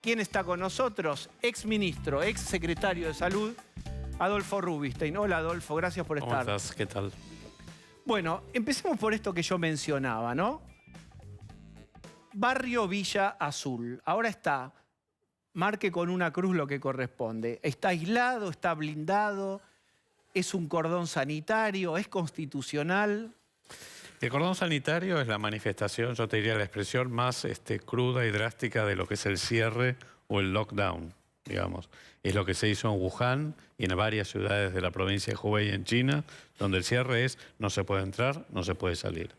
¿Quién está con nosotros? Ex ministro, ex secretario de Salud, Adolfo Rubinstein. Hola, Adolfo, gracias por estar. ¿Cómo estás? ¿Qué tal? Bueno, empecemos por esto que yo mencionaba, ¿no? Barrio Villa Azul. Ahora está, marque con una cruz lo que corresponde. ¿Está aislado? ¿Está blindado? ¿Es un cordón sanitario? ¿Es constitucional? El cordón sanitario es la manifestación, yo te diría la expresión más cruda y drástica de lo que es el cierre o el lockdown, digamos. Es lo que se hizo en Wuhan y en varias ciudades de la provincia de Hubei en China, donde el cierre es no se puede entrar, no se puede salir.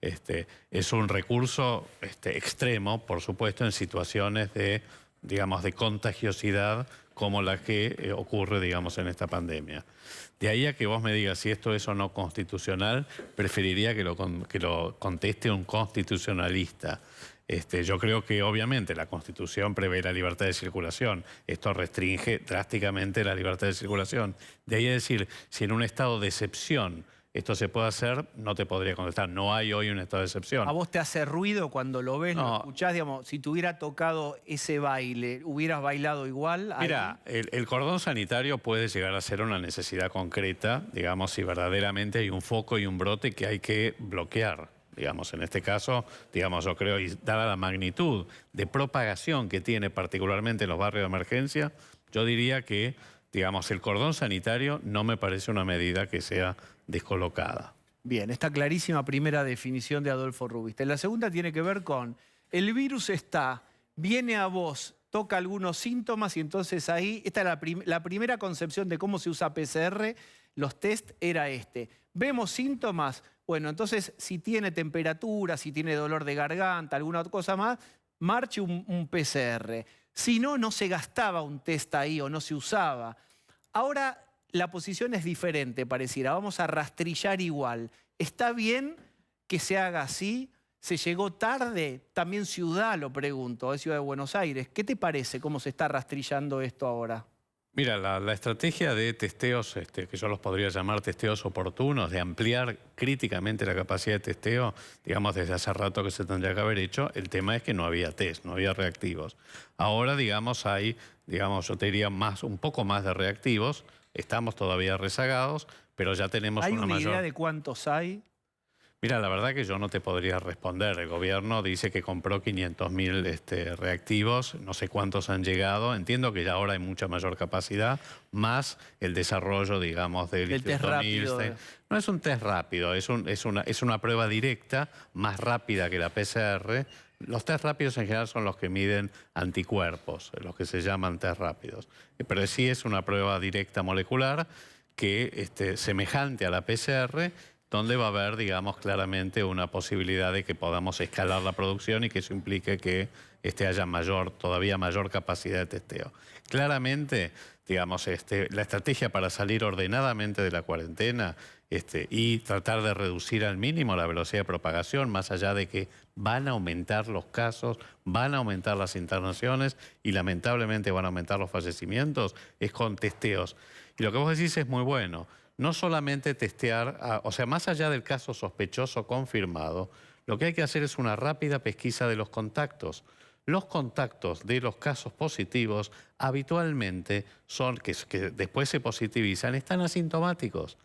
Es un recurso extremo, por supuesto, en situaciones de, digamos, de contagiosidad como la que ocurre, digamos, en esta pandemia. De ahí a que vos me digas si esto es o no constitucional, preferiría que lo conteste un constitucionalista. Yo creo que obviamente la Constitución prevé la libertad de circulación. Esto restringe drásticamente la libertad de circulación. De ahí a decir, si en un estado de excepción esto se puede hacer, no te podría contestar. No hay hoy un estado de excepción. ¿A vos te hace ruido cuando lo ves, No. lo escuchás? Digamos, si te hubiera tocado ese baile, ¿hubieras bailado igual? Mira, el cordón sanitario puede llegar a ser una necesidad concreta, digamos, si verdaderamente hay un foco y un brote que hay que bloquear. Digamos, en este caso, digamos, yo creo, y dada la magnitud de propagación que tiene particularmente en los barrios de emergencia, yo diría que, digamos, el cordón sanitario no me parece una medida que sea descolocada. Bien, está clarísima primera definición de Adolfo Rubinstein. La segunda tiene que ver con el virus viene a vos, toca algunos síntomas y entonces ahí, esta es la primera concepción de cómo se usa PCR, los test era Vemos síntomas, bueno, entonces si tiene temperatura, si tiene dolor de garganta, alguna otra cosa más, marche un PCR. Si no, no se gastaba un test ahí o no se usaba. Ahora la posición es diferente, pareciera. Vamos a rastrillar igual. ¿Está bien que se haga así? ¿Se llegó tarde? También ciudad, lo pregunto, es Ciudad de Buenos Aires. ¿Qué te parece cómo se está rastrillando esto ahora? Mira, la estrategia de testeos, que yo los podría llamar testeos oportunos, de ampliar críticamente la capacidad de testeo, digamos, desde hace rato que se tendría que haber hecho, el tema es que no había test, no había reactivos. Ahora, digamos, hay, digamos, yo te diría un poco más de reactivos, estamos todavía rezagados, pero ya tenemos ¿Hay una una mayor... idea de cuántos hay? Mira, la verdad que yo no te podría responder. El gobierno dice que compró 500.000 reactivos, no sé cuántos han llegado. Entiendo que ya ahora hay mucha mayor capacidad, más el desarrollo, digamos, del test rápido. No es un test rápido, es una prueba directa, más rápida que la PCR. Los test rápidos en general son los que miden anticuerpos, los que se llaman test rápidos. Pero sí es una prueba directa molecular que semejante a la PCR, donde va a haber, digamos, claramente una posibilidad de que podamos escalar la producción y que eso implique que haya todavía mayor capacidad de testeo. Claramente, digamos, la estrategia para salir ordenadamente de la cuarentena y tratar de reducir al mínimo la velocidad de propagación, más allá de que van a aumentar los casos, van a aumentar las internaciones y lamentablemente van a aumentar los fallecimientos, es con testeos. Y lo que vos decís es muy bueno. No solamente testear, o sea, más allá del caso sospechoso confirmado, lo que hay que hacer es una rápida pesquisa de los contactos. Los contactos de los casos positivos habitualmente son, que después se positivizan, están asintomáticos.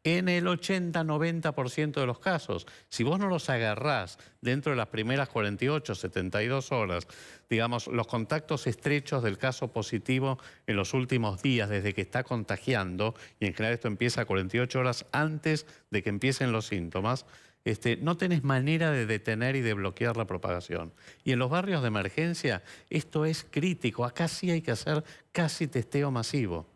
En el 80-90% de los casos. Si vos no los agarrás dentro de las primeras 48, 72 horas, digamos, los contactos estrechos del caso positivo en los últimos días desde que está contagiando, y en general esto empieza 48 horas antes de que empiecen los síntomas, no tenés manera de detener y de bloquear la propagación. Y en los barrios de emergencia esto es crítico. Acá sí hay que hacer casi testeo masivo.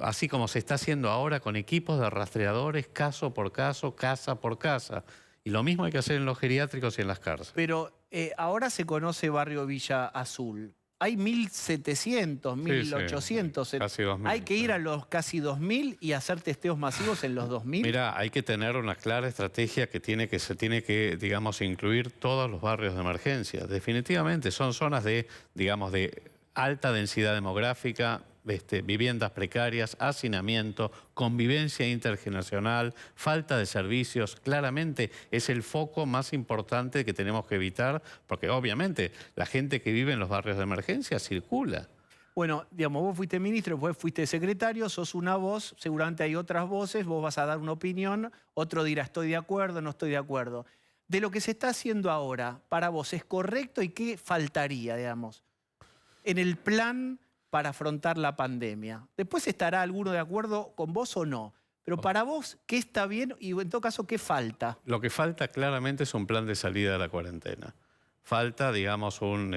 Así como se está haciendo ahora con equipos de rastreadores, caso por caso, casa por casa. Y lo mismo hay que hacer en los geriátricos y en las cárceles. Pero ahora se conoce Barrio Villa Azul. Hay 1.700, 1.800. Sí, casi 2.000. Hay que ir a los casi 2.000 y hacer testeos masivos en los 2.000. Mira, hay que tener una clara estrategia que se tiene que, digamos, incluir todos los barrios de emergencia. Definitivamente son zonas de, digamos, de alta densidad demográfica, viviendas precarias, hacinamiento, convivencia intergeneracional, falta de servicios. Claramente es el foco más importante que tenemos que evitar, porque obviamente la gente que vive en los barrios de emergencia circula. Bueno, digamos, vos fuiste ministro, vos fuiste secretario, sos una voz, seguramente hay otras voces, vos vas a dar una opinión, otro dirá estoy de acuerdo, no estoy de acuerdo. De lo que se está haciendo ahora, para vos, ¿es correcto y qué faltaría, digamos, en el plan para afrontar la pandemia? Después estará alguno de acuerdo con vos o no, pero para vos, ¿qué está bien y en todo caso, qué falta? Lo que falta claramente es un plan de salida de la cuarentena. Falta, digamos, un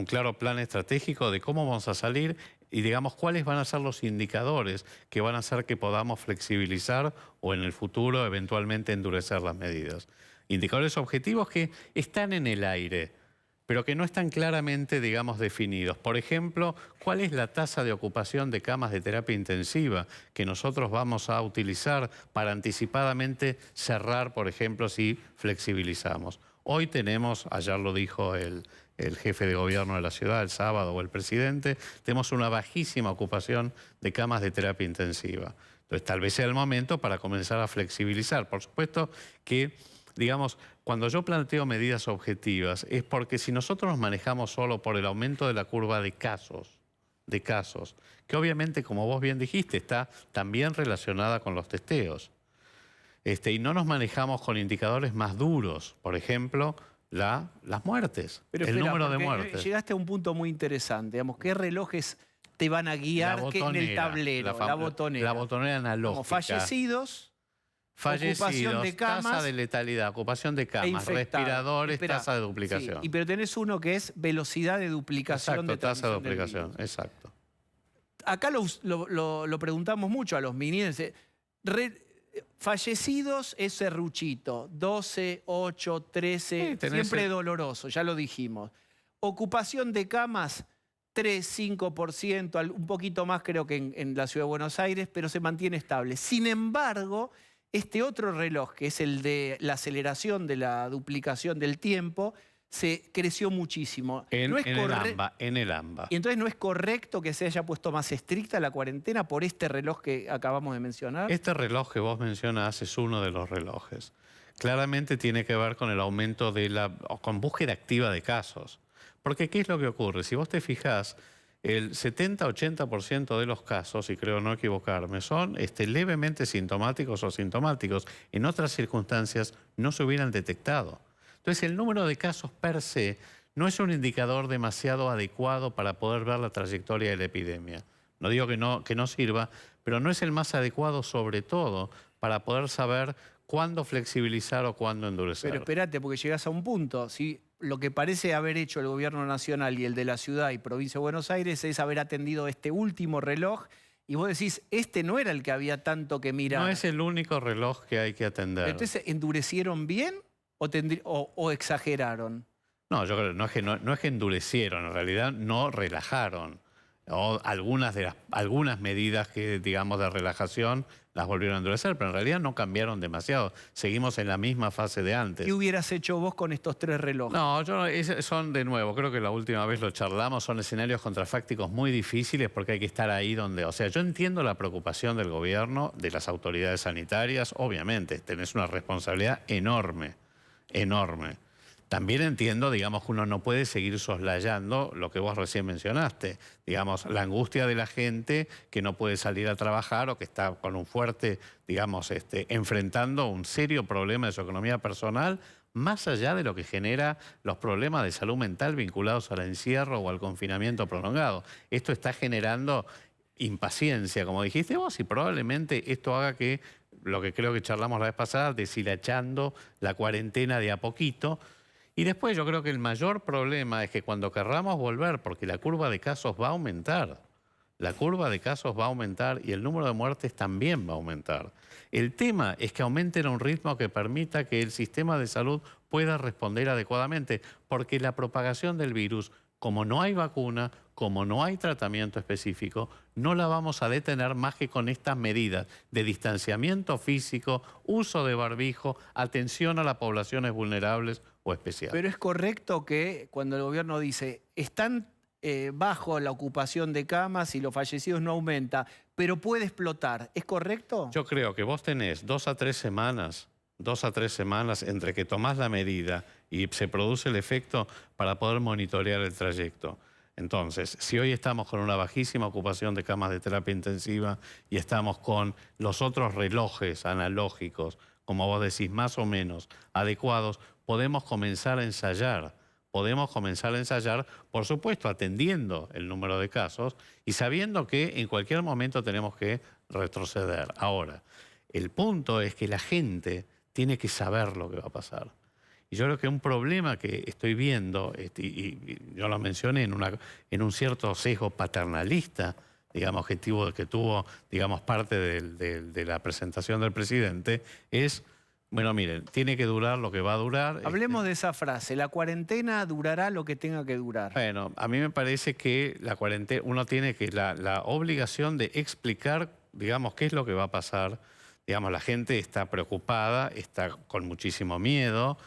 claro plan estratégico de cómo vamos a salir y, digamos, cuáles van a ser los indicadores que van a hacer que podamos flexibilizar o en el futuro eventualmente endurecer las medidas. Indicadores objetivos que están en el aire, pero que no están claramente, digamos, definidos. Por ejemplo, ¿cuál es la tasa de ocupación de camas de terapia intensiva que nosotros vamos a utilizar para anticipadamente cerrar, por ejemplo, si flexibilizamos? Hoy tenemos, ayer lo dijo el jefe de gobierno de la ciudad, el sábado, o el presidente, tenemos una bajísima ocupación de camas de terapia intensiva. Entonces, tal vez sea el momento para comenzar a flexibilizar. Por supuesto que, digamos, cuando yo planteo medidas objetivas, es porque si nosotros nos manejamos solo por el aumento de la curva de casos, que obviamente, como vos bien dijiste, está también relacionada con los testeos. Y no nos manejamos con indicadores más duros, por ejemplo, las muertes, Pero el espera, número de porque muertes. llegaste a un punto muy interesante, digamos, ¿qué relojes te van a guiar en el tablero? La botonera. La botonera analógica. Como fallecidos, ocupación de camas, tasa de letalidad, ocupación de camas, respiradores, espera, tasa de duplicación. Sí, pero tenés uno que es velocidad de duplicación Exacto, de tasa de transmisión del duplicación, virus. exacto. Acá lo preguntamos mucho a los ministros. Fallecidos es serruchito, 12, 8, 13, Sí, siempre doloroso, ya lo dijimos. Ocupación de camas, 3, 5%, un poquito más creo que en la Ciudad de Buenos Aires, pero se mantiene estable. Sin embargo, este otro reloj, que es el de la aceleración de la duplicación del tiempo, se creció muchísimo. En el AMBA. Y entonces, ¿no es correcto que se haya puesto más estricta la cuarentena por este reloj que acabamos de mencionar? Este reloj que vos mencionás es uno de los relojes. Claramente tiene que ver con el aumento con búsqueda activa de casos. Porque, ¿qué es lo que ocurre? Si vos te fijás, el 70-80% de los casos, y creo no equivocarme, son levemente sintomáticos o asintomáticos. En otras circunstancias no se hubieran detectado. Entonces, el número de casos per se no es un indicador demasiado adecuado para poder ver la trayectoria de la epidemia. No digo que no sirva, pero no es el más adecuado, sobre todo, para poder saber cuándo flexibilizar o cuándo endurecer. Pero espérate, porque llegás a un punto. Si lo que parece haber hecho el gobierno nacional y el de la ciudad y provincia de Buenos Aires es haber atendido este último reloj, y vos decís, este no era el que había tanto que mirar. No es el único reloj que hay que atender. Entonces, ¿endurecieron bien o exageraron? No, yo creo que no es que endurecieron, en realidad no relajaron. O algunas medidas que, digamos, de relajación las volvieron a endurecer, pero en realidad no cambiaron demasiado. Seguimos en la misma fase de antes. ¿Qué hubieras hecho vos con estos 3 relojes? No, son de nuevo, creo que la última vez lo charlamos, son escenarios contrafácticos muy difíciles porque hay que estar ahí donde... O sea, yo entiendo la preocupación del gobierno, de las autoridades sanitarias, obviamente, tenés una responsabilidad enorme, enorme. También entiendo, digamos, que uno no puede seguir soslayando lo que vos recién mencionaste. Digamos, la angustia de la gente que no puede salir a trabajar o que está con un fuerte, digamos, enfrentando un serio problema de su economía personal, más allá de lo que genera los problemas de salud mental vinculados al encierro o al confinamiento prolongado. Esto está generando impaciencia, como dijiste vos, y probablemente esto haga que, lo que creo que charlamos la vez pasada, deshilachando la cuarentena de a poquito. Y después yo creo que el mayor problema es que cuando querramos volver, porque la curva de casos va a aumentar, la curva de casos va a aumentar y el número de muertes también va a aumentar. El tema es que aumenten a un ritmo que permita que el sistema de salud pueda responder adecuadamente, porque la propagación del virus, como no hay vacuna, como no hay tratamiento específico, no la vamos a detener más que con estas medidas de distanciamiento físico, uso de barbijo, atención a las poblaciones vulnerables o especiales. Pero es correcto que cuando el gobierno dice, están bajo la ocupación de camas y los fallecidos no aumenta, pero puede explotar. ¿Es correcto? Yo creo que vos tenés 2 a 3 semanas entre que tomás la medida y se produce el efecto para poder monitorear el trayecto. Entonces, si hoy estamos con una bajísima ocupación de camas de terapia intensiva y estamos con los otros relojes analógicos, como vos decís, más o menos adecuados, podemos comenzar a ensayar. Podemos comenzar a ensayar, por supuesto, atendiendo el número de casos y sabiendo que en cualquier momento tenemos que retroceder. Ahora, el punto es que la gente tiene que saber lo que va a pasar. Y yo creo que un problema que estoy viendo, y yo lo mencioné en un cierto sesgo paternalista, digamos, que tuvo digamos, parte de la presentación del presidente, es, bueno, miren, tiene que durar lo que va a durar. Hablemos de esa frase, la cuarentena durará lo que tenga que durar. Bueno, a mí me parece que la cuarentena, uno tiene que la obligación de explicar, digamos, qué es lo que va a pasar. Digamos, la gente está preocupada, está con muchísimo miedo,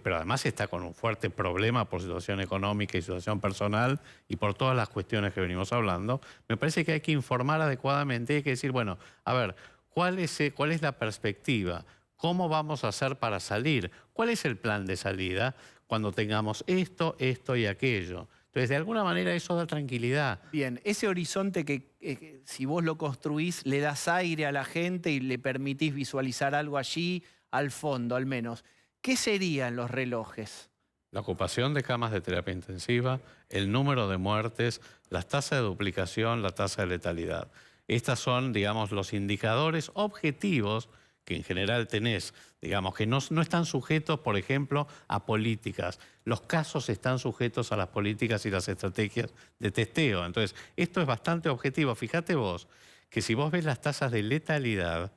pero además está con un fuerte problema por situación económica y situación personal y por todas las cuestiones que venimos hablando. Me parece que hay que informar adecuadamente y hay que decir, bueno, a ver, ¿cuál es la perspectiva? ¿Cómo vamos a hacer para salir? ¿Cuál es el plan de salida cuando tengamos esto, esto y aquello? Entonces, de alguna manera eso da tranquilidad. Bien, ese horizonte que si vos lo construís, le das aire a la gente y le permitís visualizar algo allí, al fondo al menos. ¿Qué serían los relojes? La ocupación de camas de terapia intensiva, el número de muertes, las tasas de duplicación, la tasa de letalidad. Estas son, digamos, los indicadores objetivos que en general tenés, digamos, que no están sujetos, por ejemplo, a políticas. Los casos están sujetos a las políticas y las estrategias de testeo. Entonces, esto es bastante objetivo. Fíjate vos que si vos ves las tasas de letalidad,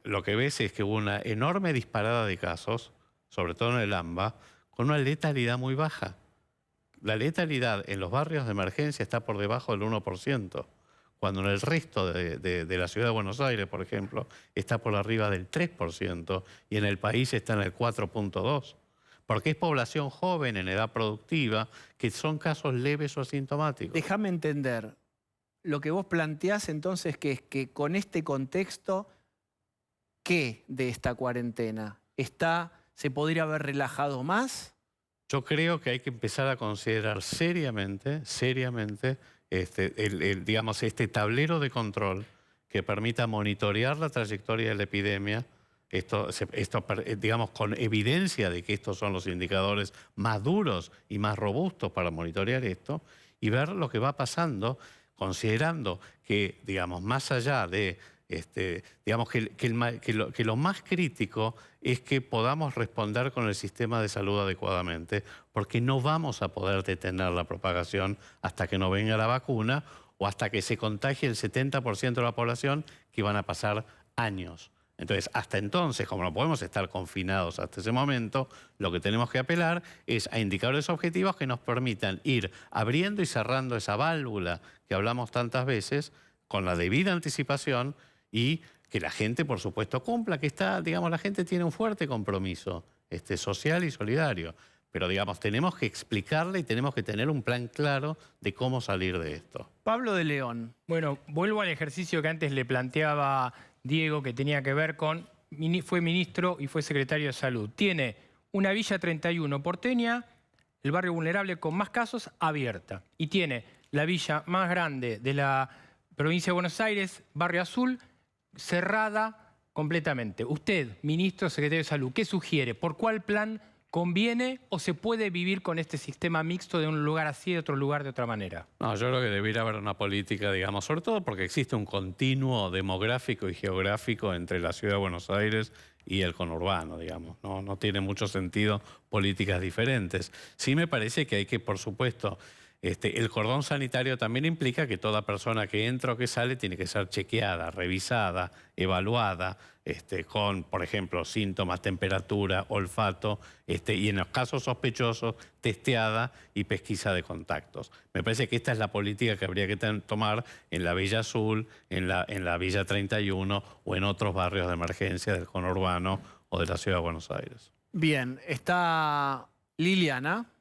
lo que ves es que hubo una enorme disparada de casos, sobre todo en el AMBA, con una letalidad muy baja. La letalidad en los barrios de emergencia está por debajo del 1%. Cuando en el resto de la ciudad de Buenos Aires, por ejemplo, está por arriba del 3% y en el país está en el 4,2%. Porque es población joven en edad productiva, que son casos leves o asintomáticos. Déjame entender, lo que vos planteás entonces que es que con este contexto, ¿qué de esta cuarentena? ¿Se podría haber relajado más? Yo creo que hay que empezar a considerar seriamente, digamos, este tablero de control que permita monitorear la trayectoria de la epidemia, digamos, con evidencia de que estos son los indicadores más duros y más robustos para monitorear esto, y ver lo que va pasando, considerando que, digamos, más allá de, digamos, que lo más crítico es que podamos responder con el sistema de salud adecuadamente, porque no vamos a poder detener la propagación hasta que no venga la vacuna o hasta que se contagie el 70% de la población, que van a pasar años. Entonces, hasta entonces, como no podemos estar confinados hasta ese momento, lo que tenemos que apelar es a indicadores objetivos que nos permitan ir abriendo y cerrando esa válvula que hablamos tantas veces con la debida anticipación y que la gente, por supuesto, cumpla, que digamos, la gente tiene un fuerte compromiso social y solidario. Pero, digamos, tenemos que explicarle y tenemos que tener un plan claro de cómo salir de esto. Pablo de León. Bueno, vuelvo al ejercicio que antes le planteaba Diego, que tenía que ver con, fue ministro y fue secretario de Salud. Tiene una Villa 31 porteña, el barrio vulnerable con más casos, abierta. Y tiene la villa más grande de la provincia de Buenos Aires, Barrio Azul, cerrada completamente. Usted, ministro, secretario de Salud, ¿qué sugiere? ¿Por cuál plan conviene o se puede vivir con este sistema mixto de un lugar así y de otro lugar de otra manera? No, yo creo que debería haber una política, digamos, sobre todo porque existe un continuo demográfico y geográfico entre la ciudad de Buenos Aires y el conurbano, digamos. No tiene mucho sentido políticas diferentes. Sí me parece que hay que, por supuesto, el cordón sanitario también implica que toda persona que entra o que sale tiene que ser chequeada, revisada, evaluada, con, por ejemplo, síntomas, temperatura, olfato, y en los casos sospechosos, testeada y pesquisa de contactos. Me parece que esta es la política que habría que tomar en la Villa Azul, en la Villa 31 o en otros barrios de emergencia del conurbano o de la Ciudad de Buenos Aires. Bien, está Liliana.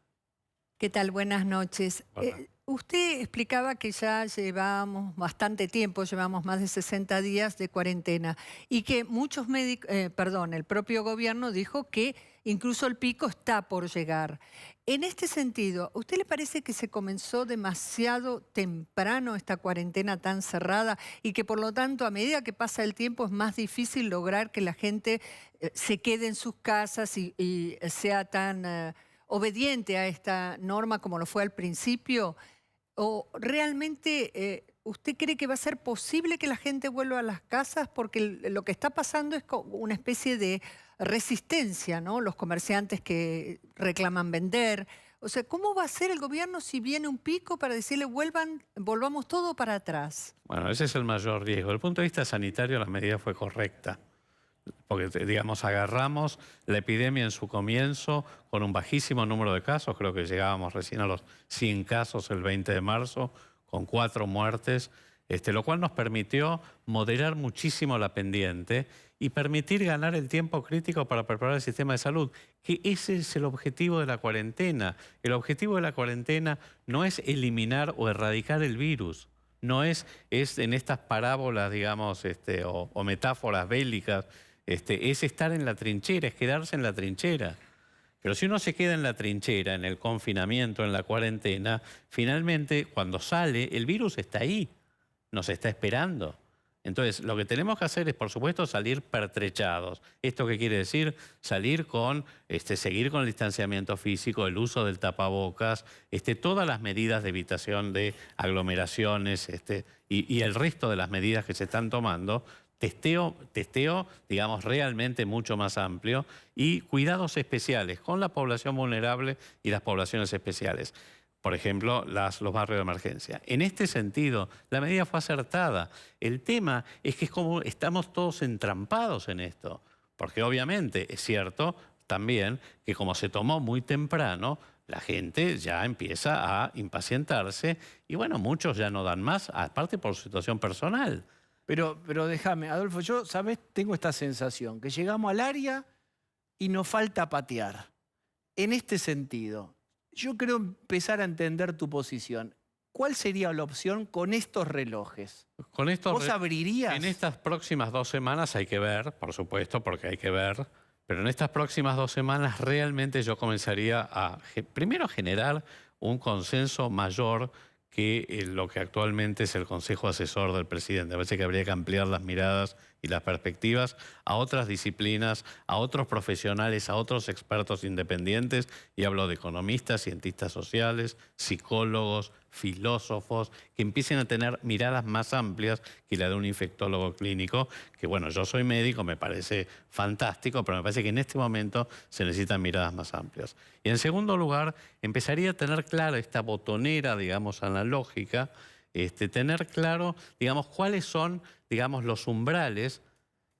¿Qué tal? Buenas noches. Hola. Usted explicaba que ya llevamos bastante tiempo, llevamos más de 60 días de cuarentena y que muchos médicos, el propio gobierno dijo que incluso el pico está por llegar. En este sentido, ¿a usted le parece que se comenzó demasiado temprano esta cuarentena tan cerrada y que por lo tanto a medida que pasa el tiempo es más difícil lograr que la gente se quede en sus casas y sea tan obediente a esta norma como lo fue al principio? ¿O realmente usted cree que va a ser posible que la gente vuelva a las casas? Porque lo que está pasando es una especie de resistencia, ¿no? Los comerciantes que reclaman vender. O sea, ¿cómo va a ser el gobierno si viene un pico para decirle volvamos todo para atrás? Bueno, ese es el mayor riesgo. Desde el punto de vista sanitario, la medida fue correcta. Porque, digamos, agarramos la epidemia en su comienzo con un bajísimo número de casos. Creo que llegábamos recién a los 100 casos el 20 de marzo, con 4 muertes, lo cual nos permitió moderar muchísimo la pendiente y permitir ganar el tiempo crítico para preparar el sistema de salud, que ese es el objetivo de la cuarentena. El objetivo de la cuarentena no es eliminar o erradicar el virus. No es en estas parábolas, digamos, o metáforas bélicas, es estar en la trinchera, es quedarse en la trinchera. Pero si uno se queda en la trinchera, en el confinamiento, en la cuarentena, finalmente cuando sale, el virus está ahí, nos está esperando. Entonces, lo que tenemos que hacer es, por supuesto, salir pertrechados. ¿Esto qué quiere decir? Salir con, seguir con el distanciamiento físico, el uso del tapabocas, todas las medidas de evitación de aglomeraciones y el resto de las medidas que se están tomando. Testeo, digamos, realmente mucho más amplio y cuidados especiales con la población vulnerable y las poblaciones especiales. Por ejemplo, los barrios de emergencia. En este sentido, la medida fue acertada. El tema es que es como estamos todos entrampados en esto. Porque obviamente es cierto también que como se tomó muy temprano, la gente ya empieza a impacientarse y bueno, muchos ya no dan más, aparte por su situación personal. Pero déjame, Adolfo, yo, ¿sabes? Tengo esta sensación, que llegamos al área y nos falta patear. En este sentido, yo creo empezar a entender tu posición. ¿Cuál sería la opción con estos relojes? Con estos ¿Vos abrirías? En estas próximas 2 semanas hay que ver, por supuesto, porque hay que ver, pero en estas próximas 2 semanas realmente yo comenzaría a, primero, generar un consenso mayor que lo que actualmente es el Consejo Asesor del Presidente. Me parece que habría que ampliar las miradas y las perspectivas a otras disciplinas, a otros profesionales, a otros expertos independientes, y hablo de economistas, cientistas sociales, psicólogos, filósofos, que empiecen a tener miradas más amplias que la de un infectólogo clínico, que bueno, yo soy médico, me parece fantástico, pero me parece que en este momento se necesitan miradas más amplias. Y en segundo lugar, empezaría a tener clara esta botonera, digamos, analógica, tener claro, digamos, cuáles son, digamos, los umbrales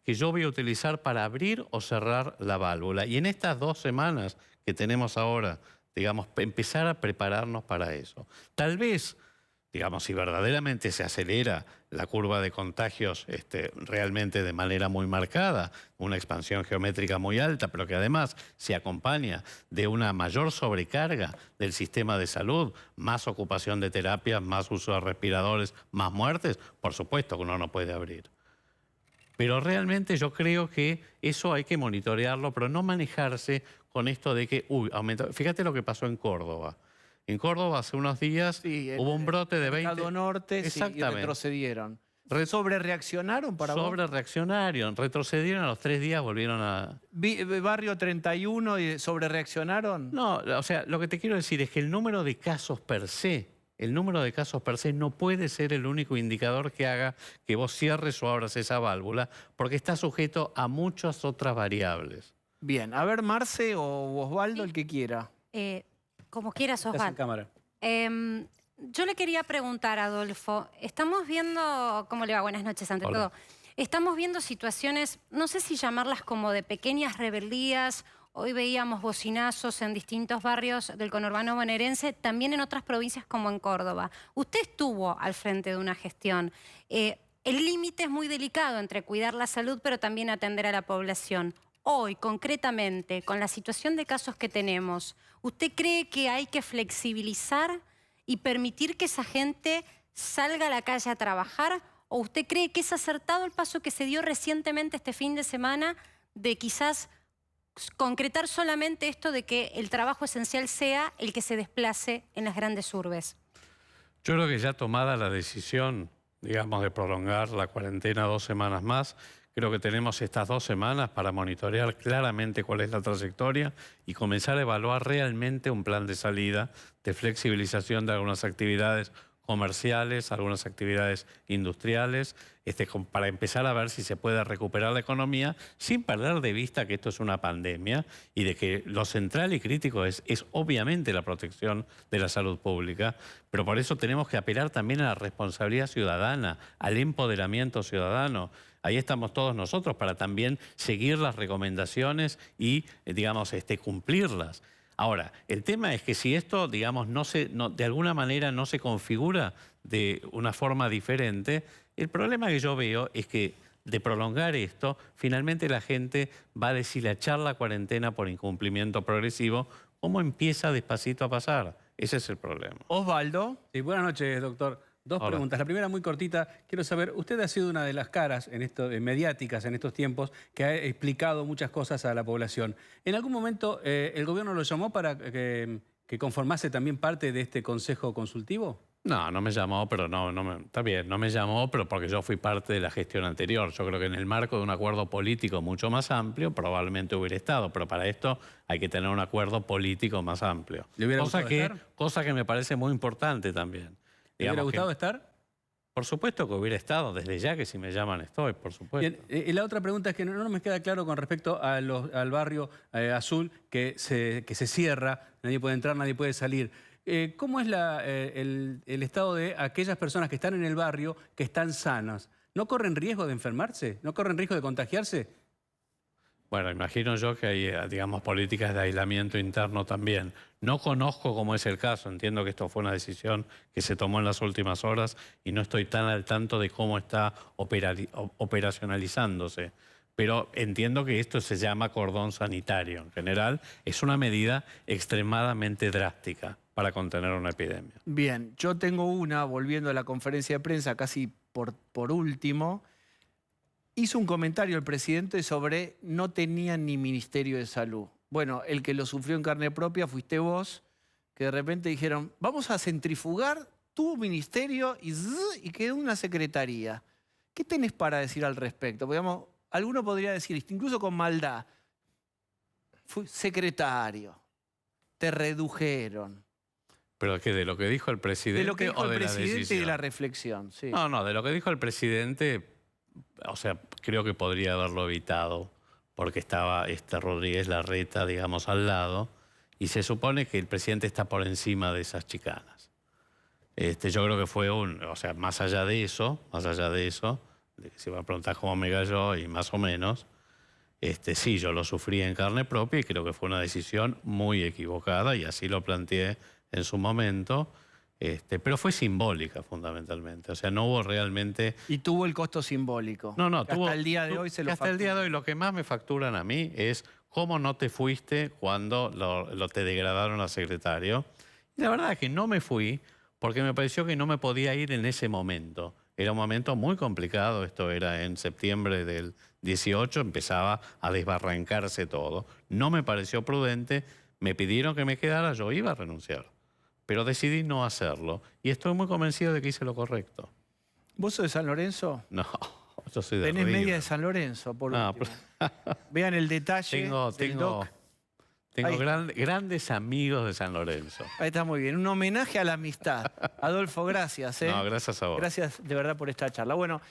que yo voy a utilizar para abrir o cerrar la válvula. Y en estas 2 semanas que tenemos ahora, digamos, empezar a prepararnos para eso. Tal vez, digamos, si verdaderamente se acelera la curva de contagios realmente de manera muy marcada, una expansión geométrica muy alta, pero que además se acompaña de una mayor sobrecarga del sistema de salud, más ocupación de terapias, más uso de respiradores, más muertes, por supuesto que uno no puede abrir. Pero realmente yo creo que eso hay que monitorearlo, pero no manejarse con esto de que, aumentó. Fíjate lo que pasó en Córdoba. En Córdoba hace unos días hubo un brote de 20... Mercado Norte, sí, y Exactamente. retrocedieron. ¿Sobrereaccionaron para vos? Sobrereaccionaron, retrocedieron, a los 3 días volvieron a... ¿Barrio 31 y sobrereaccionaron? No, o sea, lo que te quiero decir es que el número de casos per se, no puede ser el único indicador que haga que vos cierres o abras esa válvula, porque está sujeto a muchas otras variables. Bien, a ver, Marce o Osvaldo, el que quiera. Como quieras, Estás en Osvaldo. cámara. Yo le quería preguntar, Adolfo, estamos viendo, ¿cómo le va? Buenas noches, ante Hola. todo. Estamos viendo situaciones, no sé si llamarlas como de pequeñas rebeldías. Hoy veíamos bocinazos en distintos barrios del conurbano bonaerense, también en otras provincias como en Córdoba. Usted estuvo al frente de una gestión. El límite es muy delicado entre cuidar la salud, pero también atender a la población. hoy, concretamente, con la situación de casos que tenemos, ¿usted cree que hay que flexibilizar y permitir que esa gente salga a la calle a trabajar? ¿O usted cree que es acertado el paso que se dio recientemente este fin de semana de quizás concretar solamente esto de que el trabajo esencial sea el que se desplace en las grandes urbes? Yo creo que ya tomada la decisión, digamos, de prolongar la cuarentena 2 semanas más, creo que tenemos estas 2 semanas para monitorear claramente cuál es la trayectoria y comenzar a evaluar realmente un plan de salida, de flexibilización de algunas actividades comerciales, algunas actividades industriales, para empezar a ver si se puede recuperar la economía sin perder de vista que esto es una pandemia y de que lo central y crítico es obviamente la protección de la salud pública, pero por eso tenemos que apelar también a la responsabilidad ciudadana, al empoderamiento ciudadano. Ahí estamos todos nosotros para también seguir las recomendaciones y, digamos, cumplirlas. Ahora, el tema es que si esto, digamos, de alguna manera no se configura de una forma diferente, el problema que yo veo es que de prolongar esto, finalmente la gente va a deshilachar la cuarentena por incumplimiento progresivo, como empieza despacito a pasar. Ese es el problema. Osvaldo. Sí, buenas noches, doctor. Dos Hola. preguntas. La primera, muy cortita. Quiero saber, usted ha sido una de las caras mediáticas en estos tiempos que ha explicado muchas cosas a la población. ¿En algún momento el gobierno lo llamó para que conformase también parte de este consejo consultivo? No, no me llamó, pero está bien, no me llamó, pero porque yo fui parte de la gestión anterior. Yo creo que en el marco de un acuerdo político mucho más amplio, probablemente hubiera estado, pero para esto hay que tener un acuerdo político más amplio. ¿Le hubiera gustado estar? Cosa que me parece muy importante también. ¿Le hubiera Digamos gustado estar? Por supuesto que hubiera estado, desde ya que si me llaman estoy, por supuesto. Bien, y la otra pregunta es que no me queda claro con respecto al barrio azul que se cierra, nadie puede entrar, nadie puede salir. ¿Cómo es el estado de aquellas personas que están en el barrio que están sanas? ¿No corren riesgo de enfermarse? ¿No corren riesgo de contagiarse? Bueno, imagino yo que hay, digamos, políticas de aislamiento interno también. No conozco cómo es el caso, entiendo que esto fue una decisión que se tomó en las últimas horas y no estoy tan al tanto de cómo está operacionalizándose. Pero entiendo que esto se llama cordón sanitario. En general, es una medida extremadamente drástica para contener una epidemia. Bien, yo tengo volviendo a la conferencia de prensa, casi por último. Hizo un comentario el presidente sobre no tenían ni Ministerio de Salud. Bueno, el que lo sufrió en carne propia fuiste vos, que de repente dijeron, vamos a centrifugar tu ministerio y quedó una secretaría. ¿Qué tenés para decir al respecto? Porque, digamos, alguno podría decir, incluso con maldad, fui secretario, te redujeron. ¿Pero qué? ¿De lo que dijo el presidente De lo que dijo o el de la presidente y de decisión? la reflexión. Sí. No, de lo que dijo el presidente, o sea, creo que podría haberlo evitado, porque estaba Rodríguez Larreta, digamos, al lado, y se supone que el presidente está por encima de esas chicanas. Yo creo que fue o sea, más allá de eso, de que se va a preguntar cómo me cayó y más o menos, sí, yo lo sufrí en carne propia y creo que fue una decisión muy equivocada y así lo planteé en su momento. Pero fue simbólica fundamentalmente, o sea, no hubo realmente... Y tuvo el costo simbólico. No, que hasta el día de hoy se lo hasta el día de factura. hoy lo que más me facturan a mí es cómo no te fuiste cuando te degradaron a secretario. Y la verdad es que no me fui porque me pareció que no me podía ir en ese momento. Era un momento muy complicado, esto era en septiembre del 18, empezaba a desbarrancarse todo. No me pareció prudente, me pidieron que me quedara, yo iba a renunciar. Pero decidí no hacerlo y estoy muy convencido de que hice lo correcto. ¿Vos sos de San Lorenzo? No, yo soy de Tenés River. media de San Lorenzo, por No, último. Vean el detalle del doc. Tengo Ahí. grandes amigos de San Lorenzo. Ahí está muy bien. Un homenaje a la amistad. Adolfo, gracias. No, gracias a vos. Gracias de verdad por esta charla. Bueno.